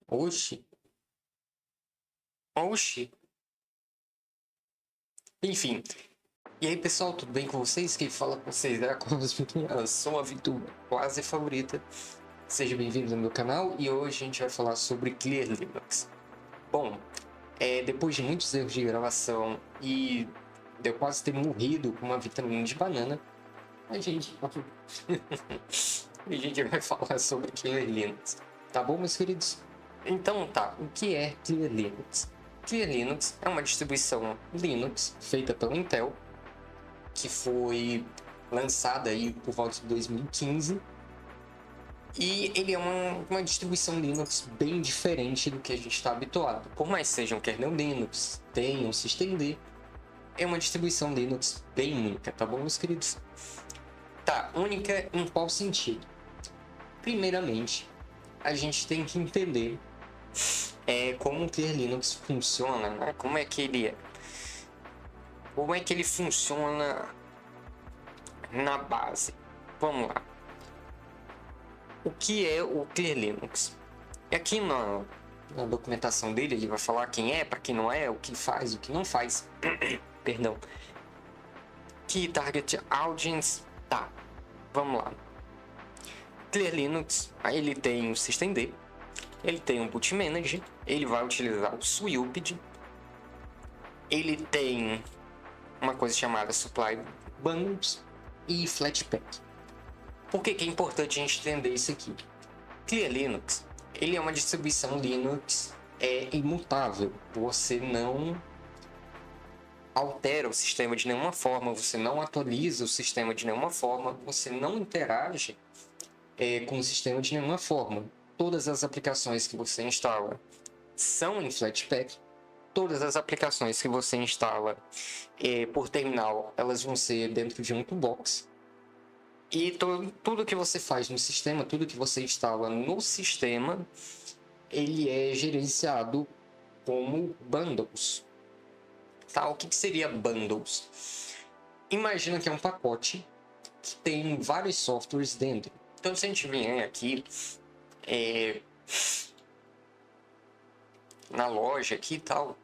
Oxi. Oxi. Enfim. E aí, pessoal, tudo bem com vocês? Quem fala com vocês é a Cosmos Vitor. Sou a Vitor, quase favorita. Seja bem-vindo ao meu canal e hoje a gente vai falar sobre Clear Linux. Bom, depois de muitos erros de gravação e de eu quase ter morrido com uma vitamina de banana, a gente vai falar sobre Clear Linux. Tá bom, meus queridos? Então tá, o que é Clear Linux? Clear Linux é uma distribuição Linux feita pela Intel, que foi lançada aí por volta de 2015, e ele é uma distribuição Linux bem diferente do que a gente está habituado. Por mais seja um kernel Linux, tenha um systemd, é uma distribuição Linux bem única, tá bom, meus queridos? Tá, única em qual sentido? Primeiramente, a gente tem que entender como o Clear Linux funciona, né? Como é que ele funciona na base. Vamos lá. O que é o Clear Linux? E aqui na documentação dele ele vai falar quem é, para quem não é, o que faz, o que não faz. Perdão. Key Target Audience. Tá, vamos lá. Clear Linux, aí ele tem o systemd, ele tem um boot manager, ele vai utilizar o swupid, ele tem uma coisa chamada supply bundles e flatpak. Por que é importante a gente entender isso aqui? Clear Linux, ele é uma distribuição Linux imutável. Você não altera o sistema de nenhuma forma, você não atualiza o sistema de nenhuma forma, você não interage com o sistema de nenhuma forma. Todas as aplicações que você instala são em Flatpak. Todas as aplicações que você instala por terminal, elas vão ser dentro de um toolbox. E tudo que você faz no sistema, tudo que você instala no sistema, ele é gerenciado como bundles. Tá? O que seria bundles? Imagina que é um pacote que tem vários softwares dentro. Então, se a gente vier aqui na loja aqui e tal,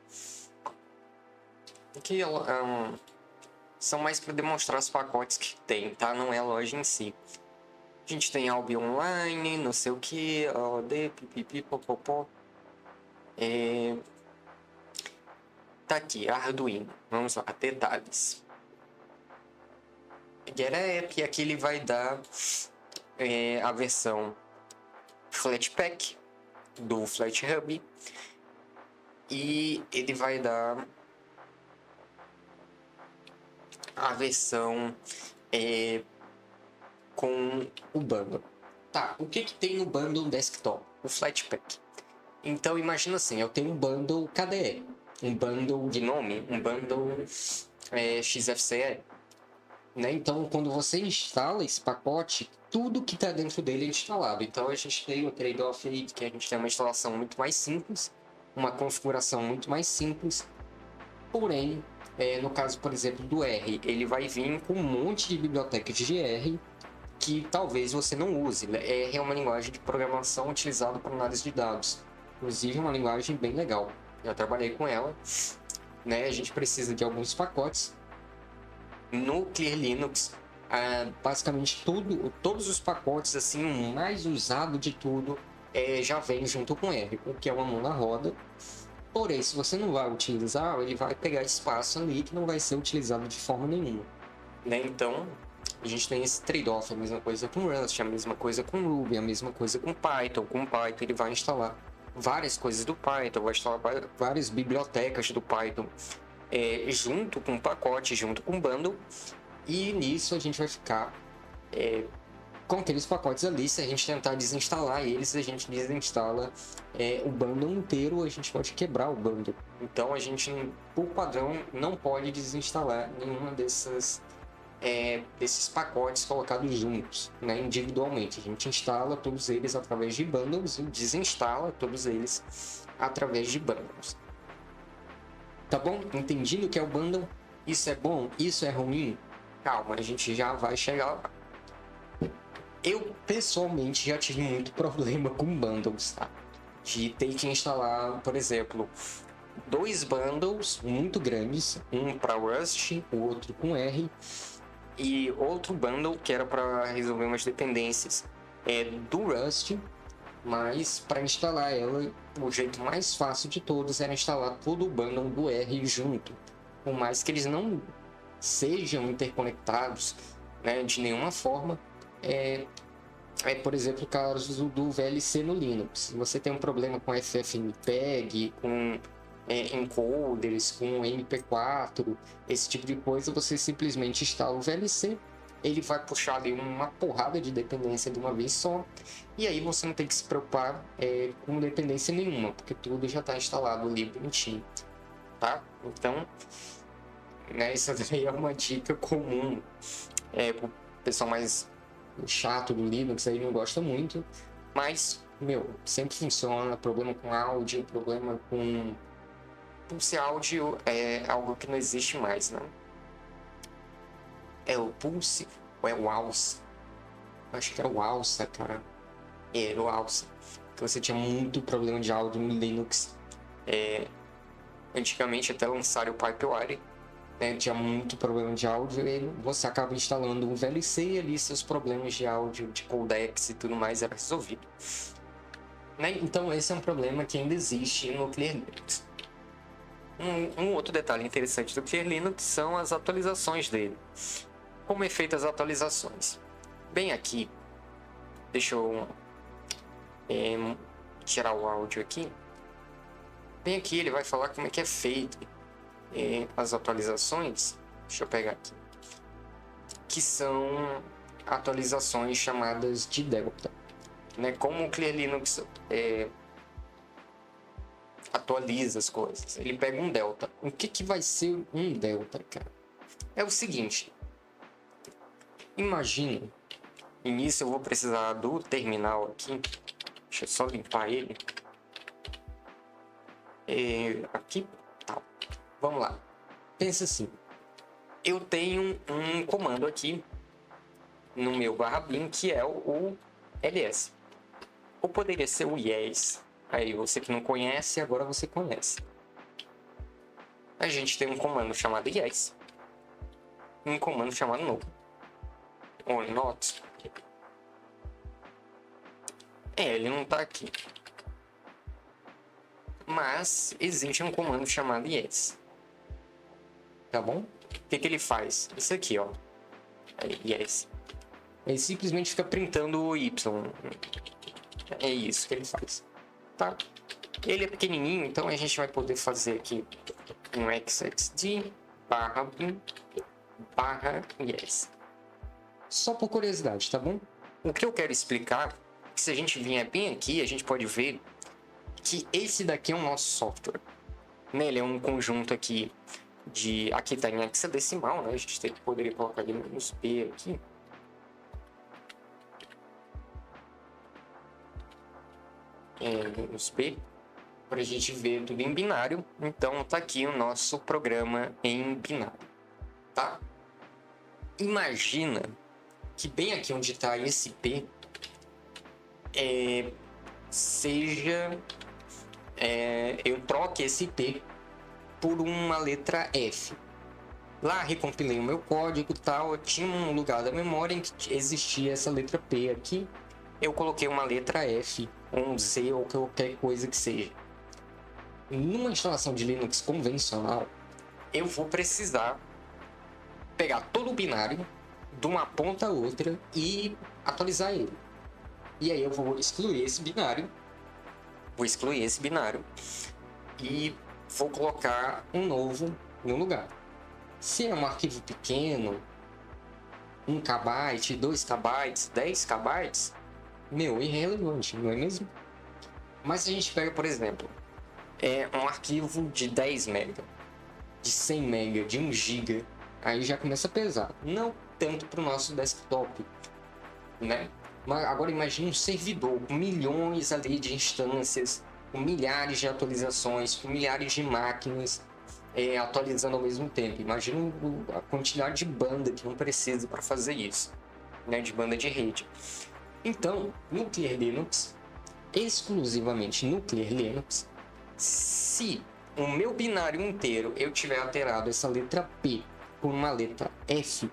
que são mais para demonstrar os pacotes que tem, tá? Não é a loja em si. A gente tem Albi Online, não sei o que, OD, pipipipopopó. Tá aqui, Arduino. Vamos lá, detalhes. Get App, e aqui ele vai dar a versão Flatpak do FlatHub, e ele vai dar a versão com o bundle. Tá, o que tem no bundle desktop? O Flatpak. Então imagina assim, eu tenho um bundle KDE, um bundle GNOME, um bundle XFCE. Né? Então, quando você instala esse pacote, tudo que está dentro dele é instalado. Então, a gente tem o trade-off aí, que a gente tem uma instalação muito mais simples, uma configuração muito mais simples. Porém, no caso, por exemplo, do R, ele vai vir com um monte de bibliotecas de R que talvez você não use. R é uma linguagem de programação utilizada para análise de dados. Inclusive, é uma linguagem bem legal. Já trabalhei com ela. Né? A gente precisa de alguns pacotes. No Clear Linux, basicamente todos os pacotes, assim, o mais usado de tudo, já vem junto com R, o que é uma mão na roda. Porém, se você não vai utilizar, ele vai pegar espaço ali que não vai ser utilizado de forma nenhuma. Né? Então, a gente tem esse trade-off, a mesma coisa com Rust, a mesma coisa com Ruby, a mesma coisa com Python. Com Python ele vai instalar várias coisas do Python, vai instalar várias bibliotecas do Python junto com o pacote, junto com o bundle, e nisso a gente vai ficar com aqueles pacotes ali. Se a gente tentar desinstalar eles, a gente desinstala o bundle inteiro, a gente pode quebrar o bundle. Então a gente, por padrão, não pode desinstalar nenhuma desses pacotes colocados juntos, né, individualmente. A gente instala todos eles através de bundles e desinstala todos eles através de bundles. Tá bom? Entendido o que é o bundle? Isso é bom? Isso é ruim? Calma, a gente já vai chegar lá. Eu, pessoalmente, já tive muito problema com bundles, tá? de ter que instalar, por exemplo, 2 bundles muito grandes, um para Rust, o outro com R, e outro bundle que era para resolver umas dependências do Rust, mas para instalar ela, o jeito mais fácil de todos era instalar todo o bundle do R junto, por mais que eles não sejam interconectados, né, de nenhuma forma. Por exemplo, o caso do VLC no Linux. Se você tem um problema com FFmpeg, com encoders, com MP4, esse tipo de coisa, você simplesmente instala o VLC, ele vai puxar ali uma porrada de dependência de uma vez só, e aí você não tem que se preocupar com dependência nenhuma, porque tudo já está instalado ali bonitinho, tá? Então, né, isso daí é uma dica comum para o pessoal mais chato do Linux, aí não gosta muito, mas, sempre funciona. Problema com áudio, problema com... Pulse áudio é algo que não existe mais, né? É o Pulse ou é o Alsa? Acho que era o Alsa, cara. Era o Alsa. Então você tinha muito problema de áudio no Linux. Antigamente, até lançar o Pipewire, né, tinha muito problema de áudio, e você acaba instalando um VLC e ali seus problemas de áudio, de codecs e tudo mais era resolvido. Né? Então esse é um problema que ainda existe no Clear Linux. Um outro detalhe interessante do Clear Linux são as atualizações dele. Como é feita as atualizações? Bem aqui, deixa eu tirar o áudio aqui. Bem aqui ele vai falar como é que é feito as atualizações. Deixa eu pegar aqui. Que são atualizações chamadas de Delta. Né? Como o Clear Linux atualiza as coisas. Ele pega um Delta. O que vai ser um Delta, cara? É o seguinte. Imagina. E nisso eu vou precisar do terminal aqui. Deixa eu só limpar ele. Aqui. Tá. Vamos lá. Pensa assim. Eu tenho um comando aqui no meu /bin que é o ls. Ou poderia ser o yes. Aí você que não conhece, agora você conhece. A gente tem um comando chamado yes. E um comando chamado no. Ou not. Ele não está aqui. Mas existe um comando chamado yes. Tá bom? O que ele faz? Isso aqui, ó. Yes. Ele simplesmente fica printando o y. É isso que ele faz. Tá? Ele é pequenininho, então a gente vai poder fazer aqui um xxd /bin /yes. Só por curiosidade, tá bom? O que eu quero explicar é que se a gente vier bem aqui, a gente pode ver que esse daqui é o nosso software. Ele é um conjunto aqui de... Aqui tá em hexadecimal, né? A gente poderia colocar ele nos P aqui. Nos P, para a gente ver tudo em binário. Então tá aqui o nosso programa em binário, tá? Imagina que bem aqui onde está esse P eu troque esse P por uma letra F. Lá recompilei o meu código e tal, tinha um lugar da memória em que existia essa letra P aqui. Eu coloquei uma letra F, um Z ou qualquer coisa que seja. Numa instalação de Linux convencional, eu vou precisar pegar todo o binário de uma ponta a outra e atualizar ele. E aí eu vou excluir esse binário. E vou colocar um novo no lugar. Se é um arquivo pequeno, 1 KB, 2 KB, 10 KB, irrelevante, não é mesmo? Mas se a gente pega, por exemplo, um arquivo de 10 MB, de 100 MB, de 1 GB, aí já começa a pesar. Não tanto para o nosso desktop, né? Mas agora imagine um servidor com milhões ali de instâncias, com milhares de atualizações, com milhares de máquinas atualizando ao mesmo tempo. Imagina a quantidade de banda que não precisa para fazer isso, né? De banda de rede. Então, no Clear Linux, exclusivamente no Clear Linux. Se o meu binário inteiro eu tiver alterado essa letra P por uma letra F,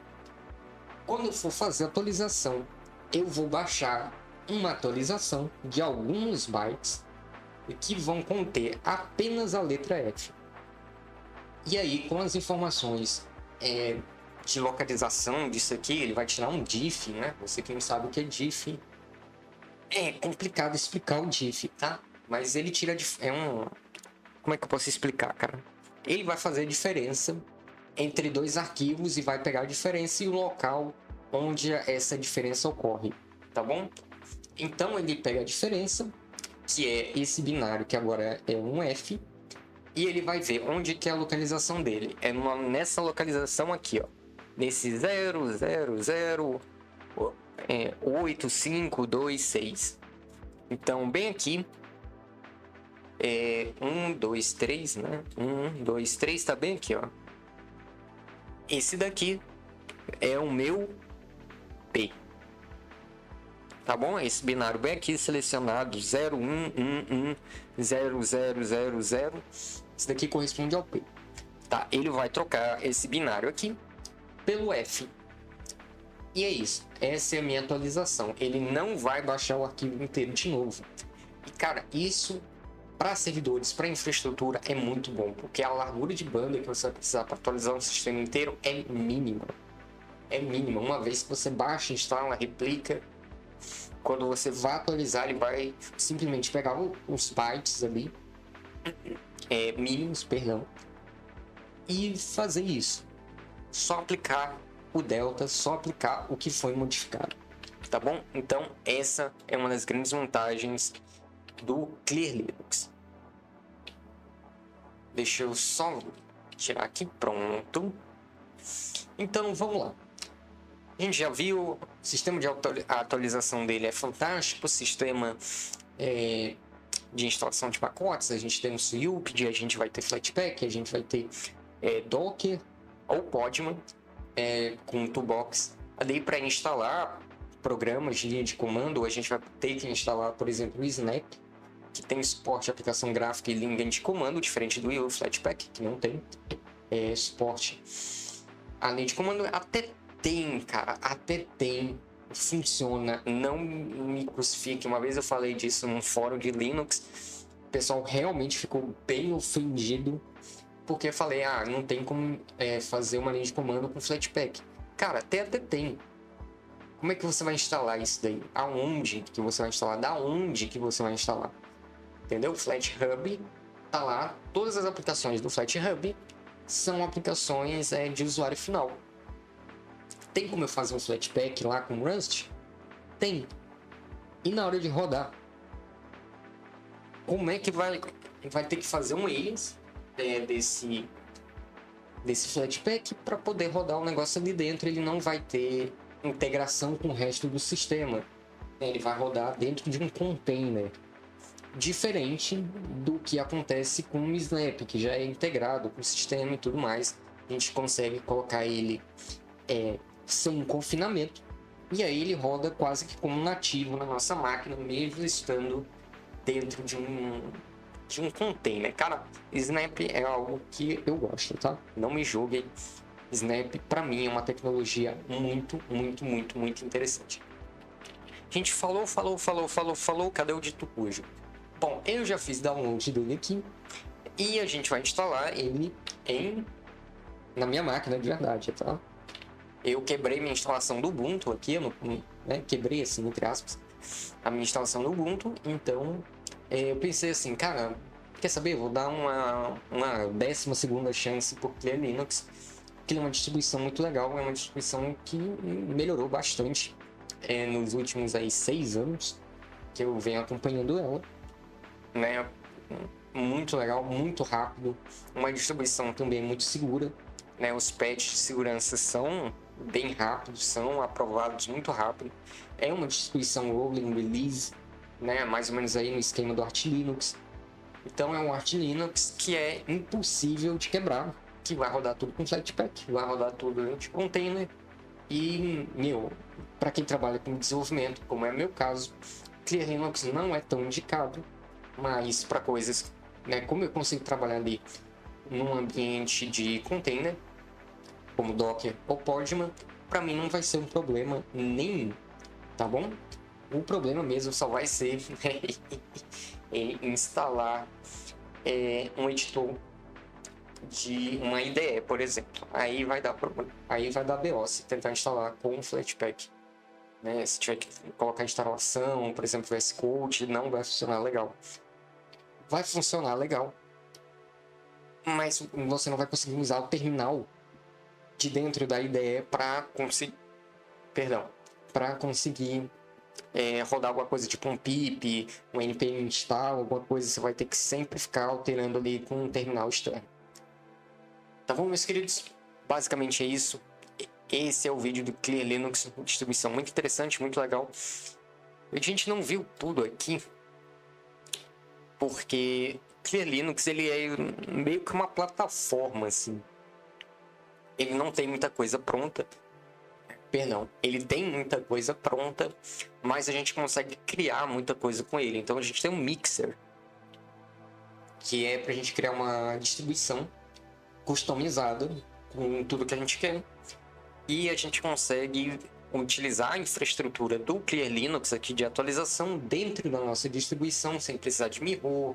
quando eu for fazer a atualização, eu vou baixar uma atualização de alguns bytes que vão conter apenas a letra F. E aí, com as informações de localização disso aqui, ele vai tirar um diff, né? Você que não sabe o que é diff, é complicado explicar o diff, tá? Mas ele tira... Como é que eu posso explicar, cara? Ele vai fazer a diferença entre dois arquivos e vai pegar a diferença e o local onde essa diferença ocorre, tá bom? Então ele pega a diferença, que é esse binário que agora é um F, e ele vai ver onde que é a localização dele. É nessa localização aqui, ó. Nesse 0008526. Então, bem aqui. 1, 2, 3, né? 1, 2, 3, tá bem aqui, ó. Esse daqui é o meu P. Tá bom? Esse binário bem aqui selecionado 01110000. Esse daqui corresponde ao P. Tá? Ele vai trocar esse binário aqui pelo F. E é isso. Essa é a minha atualização. Ele não vai baixar o arquivo inteiro de novo. E cara, isso para servidores, para infraestrutura é muito bom, porque a largura de banda que você vai precisar para atualizar um sistema inteiro é mínima. É mínima. Uma vez que você baixa, instala, replica, quando você vai atualizar, ele vai simplesmente pegar os bytes ali, mínimos, perdão, e fazer isso. Só aplicar o delta, só aplicar o que foi modificado. Tá bom? Então, essa é uma das grandes vantagens do Clear Linux. Deixa eu só tirar aqui, pronto. Então, vamos lá. A gente já viu, o sistema de atualização dele é fantástico, o sistema de instalação de pacotes, a gente tem o Swiped, a gente vai ter Flatpak, a gente vai ter Docker ou Podman com Toolbox ali para instalar programas de linha de comando. A gente vai ter que instalar, por exemplo, o Snap, que tem suporte de aplicação gráfica e linha de comando, diferente do Flatpak, que não tem suporte a linha de comando. Até tem, cara, funciona, não me crucifique. Uma vez eu falei disso num fórum de Linux, o pessoal realmente ficou bem ofendido, porque eu falei, não tem como fazer uma linha de comando com Flatpak. Cara, até tem. Como é que você vai instalar isso daí? Aonde que você vai instalar? Da onde que você vai instalar? Entendeu? O FlatHub tá lá, todas as aplicações do FlatHub são aplicações de usuário final. Tem como eu fazer um Flatpak lá com Rust? Tem. E na hora de rodar, como é que vai ter que fazer um alias desse Flatpak para poder rodar o negócio ali dentro? Ele não vai ter integração com o resto do sistema. Ele vai rodar dentro de um container, diferente do que acontece com o Snap, que já é integrado com o sistema e tudo mais. A gente consegue colocar ele sem confinamento, e aí ele roda quase que como nativo na nossa máquina, mesmo estando dentro de um container. Cara, Snap é algo que eu gosto, tá? Não me julguem. Snap, para mim, é uma tecnologia muito, muito, muito, muito interessante. A gente falou, cadê o dito cujo? Bom, eu já fiz download dele aqui, e a gente vai instalar ele na minha máquina de verdade, tá? Eu quebrei minha instalação do Ubuntu aqui, quebrei assim, entre aspas, a minha instalação do Ubuntu. Então eu pensei assim, cara, quer saber? Vou dar uma 12ª chance por Clear Linux, que é uma distribuição muito legal, é uma distribuição que melhorou bastante nos últimos 6 anos que eu venho acompanhando ela, né? Muito legal, muito rápido, uma distribuição também muito segura, né? Os patches de segurança são bem rápidos, são aprovados muito rápido. É uma distribuição rolling release, né? Mais ou menos aí no esquema do Arch Linux. Então é um Arch Linux que é impossível de quebrar, que vai rodar tudo com Flatpak, vai rodar tudo dentro de container. E, para quem trabalha com desenvolvimento, como é o meu caso, Clear Linux não é tão indicado, mas para coisas, né, como eu consigo trabalhar ali num ambiente de container, como Docker ou Podman, para mim não vai ser um problema nenhum, tá bom? O problema mesmo só vai ser em instalar um editor de uma IDE, por exemplo. Aí vai dar problema. Aí vai dar BO se tentar instalar com um Flatpak. Né? Se tiver que colocar instalação, por exemplo, VS Code, não vai funcionar legal. Vai funcionar legal, mas você não vai conseguir usar o terminal de dentro da IDE para conseguir rodar alguma coisa tipo um pip, um npm install, alguma coisa. Você vai ter que sempre ficar alterando ali com um terminal externo. Tá bom, meus queridos? Basicamente é isso. Esse é o vídeo do Clear Linux, distribuição muito interessante, muito legal. A gente não viu tudo aqui, porque Clear Linux ele é meio que uma plataforma, assim. Ele não tem muita coisa pronta. Perdão, ele tem muita coisa pronta, mas a gente consegue criar muita coisa com ele. Então a gente tem um mixer, que é pra gente criar uma distribuição customizada com tudo que a gente quer. E a gente consegue utilizar a infraestrutura do Clear Linux aqui de atualização dentro da nossa distribuição, sem precisar de mirror,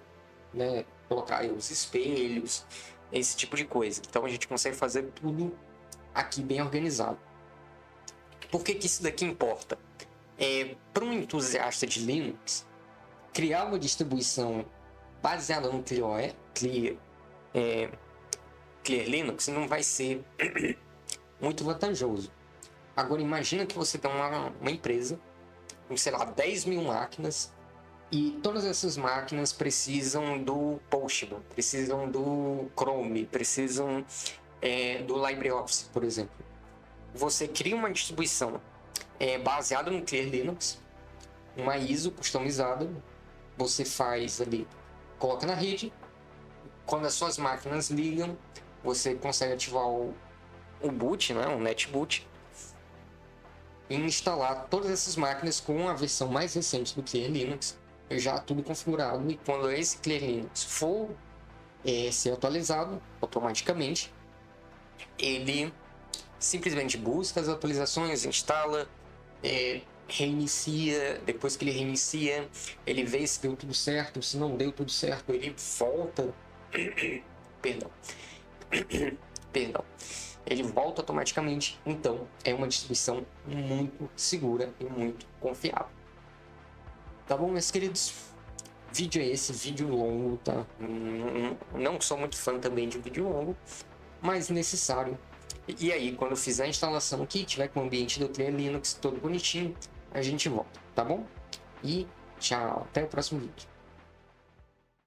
né? Colocar aí os espelhos, esse tipo de coisa. Então a gente consegue fazer tudo aqui bem organizado. Por que isso daqui importa? Para um entusiasta de Linux, criar uma distribuição baseada no Clear Linux não vai ser muito vantajoso. Agora imagina que você tem uma empresa com, sei lá, 10 mil máquinas e todas essas máquinas precisam do Postman, precisam do Chrome, precisam do LibreOffice, por exemplo. Você cria uma distribuição baseada no Clear Linux, uma ISO customizada, você faz ali, coloca na rede, quando as suas máquinas ligam, você consegue ativar o boot, né, o netboot, e instalar todas essas máquinas com a versão mais recente do Clear Linux, já tudo configurado, e quando esse Clear Linux for ser atualizado automaticamente, ele simplesmente busca as atualizações, instala, reinicia. Depois que ele reinicia, ele vê se deu tudo certo. Se não deu tudo certo, ele volta perdão ele volta automaticamente. Então é uma distribuição muito segura e muito confiável. Tá bom, meus queridos? Vídeo é esse, vídeo longo, tá? Não sou muito fã também de vídeo longo, mas necessário. E aí, quando eu fizer a instalação aqui, tiver com o ambiente do Clear Linux todo bonitinho, a gente volta, tá bom? E tchau, até o próximo vídeo.